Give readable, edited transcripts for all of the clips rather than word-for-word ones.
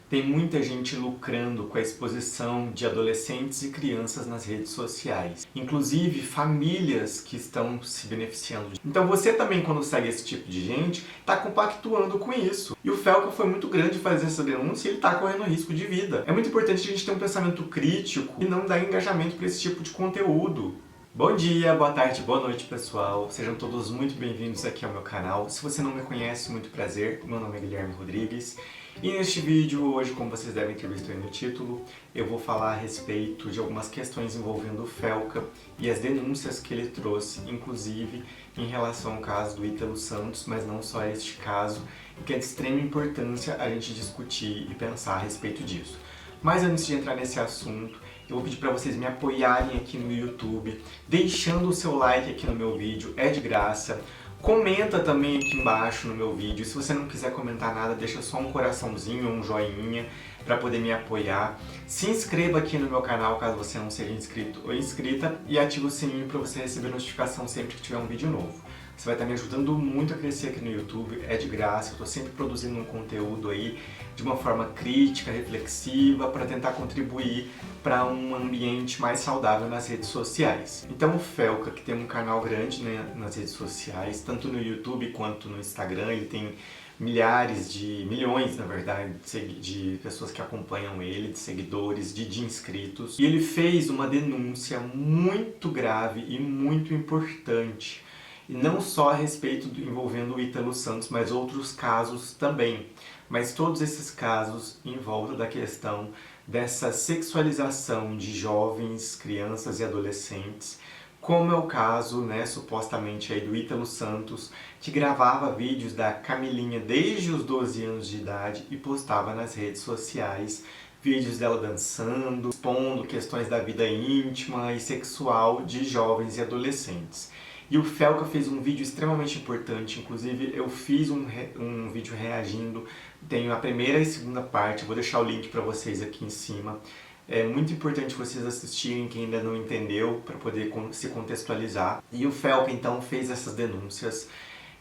Tem muita gente lucrando com a exposição de adolescentes e crianças nas redes sociais. Inclusive, famílias que estão se beneficiando. Então você também, quando segue esse tipo de gente, está compactuando com isso. E o Felca foi muito grande fazer essa denúncia e ele está correndo risco de vida. É muito importante a gente ter um pensamento crítico e não dar engajamento para esse tipo de conteúdo. Bom dia, boa tarde, boa noite, pessoal. Sejam todos muito bem-vindos aqui ao meu canal. Se você não me conhece, muito prazer. Meu nome é Guilherme Rodrigues. E neste vídeo, hoje, como vocês devem ter visto aí no título, eu vou falar a respeito de algumas questões envolvendo o Felca e as denúncias que ele trouxe, inclusive em relação ao caso do Ítalo Santos, mas não só este caso, que é de extrema importância a gente discutir e pensar a respeito disso. Mas antes de entrar nesse assunto, eu vou pedir para vocês me apoiarem aqui no YouTube, deixando o seu like aqui no meu vídeo, é de graça. Comenta também aqui embaixo no meu vídeo. Se você não quiser comentar nada, deixa só um coraçãozinho ou um joinha para poder me apoiar. Se inscreva aqui no meu canal caso você não seja inscrito ou inscrita e ative o sininho para você receber notificação sempre que tiver um vídeo novo. Você vai estar me ajudando muito a crescer aqui no YouTube, é de graça, eu estou sempre produzindo um conteúdo aí de uma forma crítica, reflexiva, para tentar contribuir para um ambiente mais saudável nas redes sociais. Então o Felca, que tem um canal grande, né, nas redes sociais, tanto no YouTube quanto no Instagram, ele tem milhões, na verdade, de pessoas que acompanham ele, de seguidores, de inscritos. E ele fez uma denúncia muito grave e muito importante. E não só a respeito envolvendo o Ítalo Santos, mas outros casos também. Mas todos esses casos em volta da questão dessa sexualização de jovens, crianças e adolescentes, como é o caso, né, supostamente aí do Ítalo Santos, que gravava vídeos da Camilinha desde os 12 anos de idade e postava nas redes sociais vídeos dela dançando, expondo questões da vida íntima e sexual de jovens e adolescentes. E o Felca fez um vídeo extremamente importante, inclusive eu fiz um vídeo reagindo, tenho a primeira e segunda parte, vou deixar o link para vocês aqui em cima. É muito importante vocês assistirem, quem ainda não entendeu, para poder se contextualizar. E o Felca então fez essas denúncias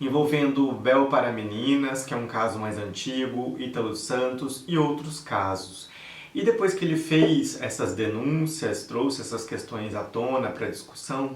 envolvendo Bel para Meninas, que é um caso mais antigo, Ítalo Santos e outros casos. E depois que ele fez essas denúncias, trouxe essas questões à tona para discussão,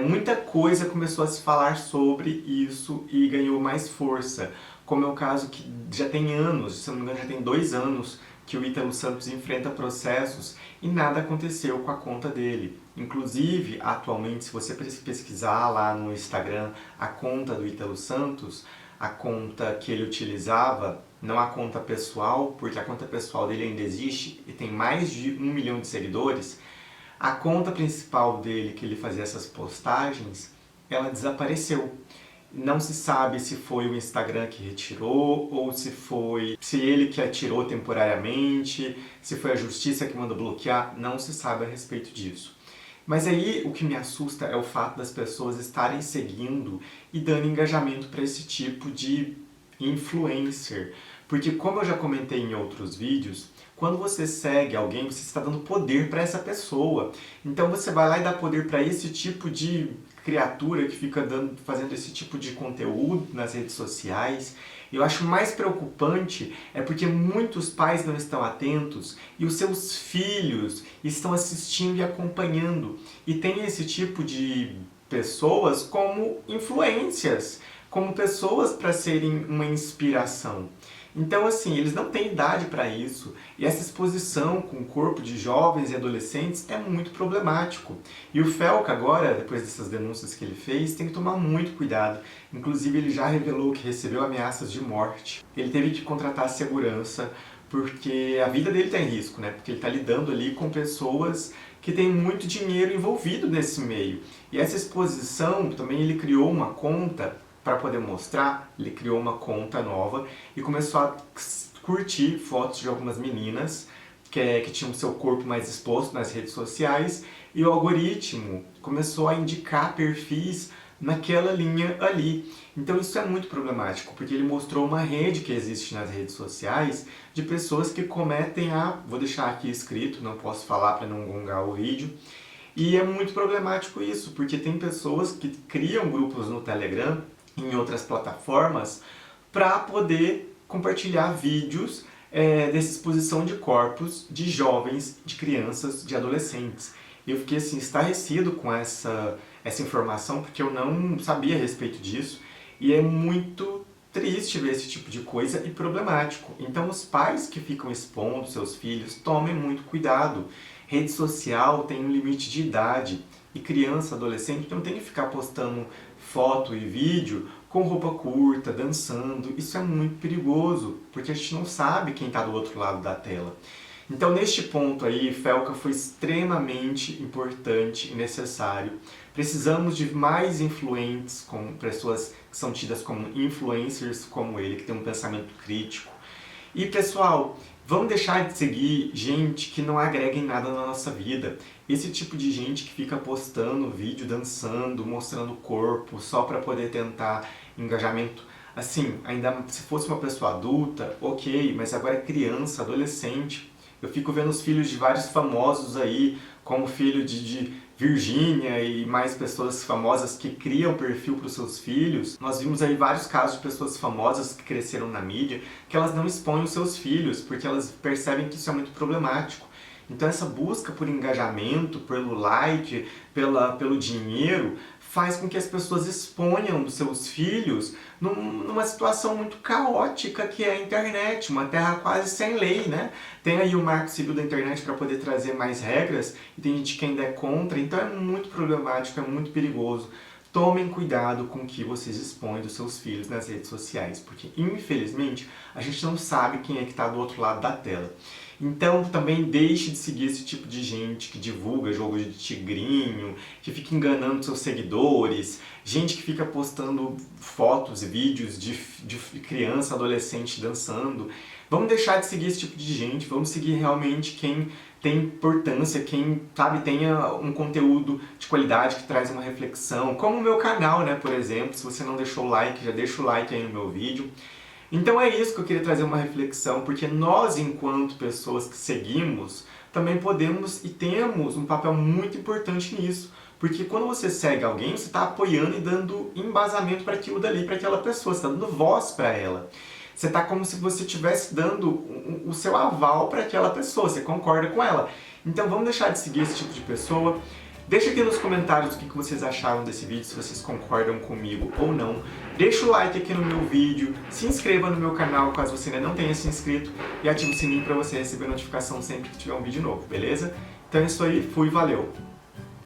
muita coisa começou a se falar sobre isso e ganhou mais força, como é o caso que já tem anos, se não me engano já tem 2 anos, que o Ítalo Santos enfrenta processos e nada aconteceu com a conta dele. Inclusive, atualmente, se você pesquisar lá no Instagram a conta do Ítalo Santos, a conta que ele utilizava, não a conta pessoal, porque a conta pessoal dele ainda existe e tem mais de 1 milhão de seguidores, a conta principal dele, que ele fazia essas postagens, ela desapareceu. Não se sabe se foi o Instagram que retirou, ou se ele que atirou temporariamente, se foi a justiça que mandou bloquear, não se sabe a respeito disso. Mas aí o que me assusta é o fato das pessoas estarem seguindo e dando engajamento para esse tipo de influencer. Porque como eu já comentei em outros vídeos, quando você segue alguém, você está dando poder para essa pessoa. Então você vai lá e dá poder para esse tipo de criatura que fica fazendo esse tipo de conteúdo nas redes sociais. Eu acho mais preocupante é porque muitos pais não estão atentos e os seus filhos estão assistindo e acompanhando. E tem esse tipo de pessoas como influências, como pessoas para serem uma inspiração. Então, assim, eles não têm idade para isso, e essa exposição com o corpo de jovens e adolescentes é muito problemático. E o Felca agora, depois dessas denúncias que ele fez, tem que tomar muito cuidado. Inclusive, ele já revelou que recebeu ameaças de morte. Ele teve que contratar segurança, porque a vida dele está em risco, né? Porque ele está lidando ali com pessoas que têm muito dinheiro envolvido nesse meio. E essa exposição, também ele criou uma conta para poder mostrar, ele criou uma conta nova e começou a curtir fotos de algumas meninas que tinham seu corpo mais exposto nas redes sociais, e o algoritmo começou a indicar perfis naquela linha ali. Então isso é muito problemático, porque ele mostrou uma rede que existe nas redes sociais de pessoas que cometem vou deixar aqui escrito, não posso falar para não gongar o vídeo, e é muito problemático isso, porque tem pessoas que criam grupos no Telegram, em outras plataformas, para poder compartilhar vídeos dessa exposição de corpos de jovens, de crianças, de adolescentes. Eu fiquei assim, estarrecido com essa informação, porque eu não sabia a respeito disso, e é muito triste ver esse tipo de coisa e problemático. Então os pais que ficam expondo seus filhos, tomem muito cuidado. Rede social tem um limite de idade, e criança, adolescente não tem que ficar postando foto e vídeo com roupa curta, dançando. Isso é muito perigoso, porque a gente não sabe quem está do outro lado da tela. Então, neste ponto aí, Felca foi extremamente importante e necessário. Precisamos de mais influentes, como pessoas que são tidas como influencers como ele, que tem um pensamento crítico. E, pessoal, vamos deixar de seguir gente que não agrega em nada na nossa vida. Esse tipo de gente que fica postando vídeo dançando, mostrando o corpo, só para poder tentar engajamento. Assim, ainda se fosse uma pessoa adulta, ok, mas agora é criança, adolescente. Eu fico vendo os filhos de vários famosos aí, como o filho de Virgínia e mais pessoas famosas que criam perfil para os seus filhos. Nós vimos aí vários casos de pessoas famosas que cresceram na mídia, que elas não expõem os seus filhos, porque elas percebem que isso é muito problemático. Então essa busca por engajamento, pelo like, pelo dinheiro, faz com que as pessoas exponham os seus filhos numa situação muito caótica que é a internet, uma terra quase sem lei, né? Tem aí o Marco Civil da internet para poder trazer mais regras, e tem gente que ainda é contra, então é muito problemático, é muito perigoso. Tomem cuidado com o que vocês expõem dos seus filhos nas redes sociais, porque infelizmente a gente não sabe quem é que está do outro lado da tela. Então também deixe de seguir esse tipo de gente que divulga jogo de tigrinho, que fica enganando seus seguidores, gente que fica postando fotos e vídeos de criança, adolescente dançando. Vamos deixar de seguir esse tipo de gente, vamos seguir realmente quem tem importância, quem, sabe, tenha um conteúdo de qualidade que traz uma reflexão, como o meu canal, né, por exemplo. Se você não deixou o like, já deixa o like aí no meu vídeo. Então é isso que eu queria trazer uma reflexão, porque nós, enquanto pessoas que seguimos, também podemos e temos um papel muito importante nisso. Porque quando você segue alguém, você está apoiando e dando embasamento para aquilo dali, para aquela pessoa, você está dando voz para ela. Você está como se você estivesse dando o seu aval para aquela pessoa, você concorda com ela. Então vamos deixar de seguir esse tipo de pessoa. Deixa aqui nos comentários o que vocês acharam desse vídeo, se vocês concordam comigo ou não. Deixa o like aqui no meu vídeo, se inscreva no meu canal caso você ainda não tenha se inscrito e ative o sininho para você receber notificação sempre que tiver um vídeo novo, beleza? Então é isso aí, fui, valeu!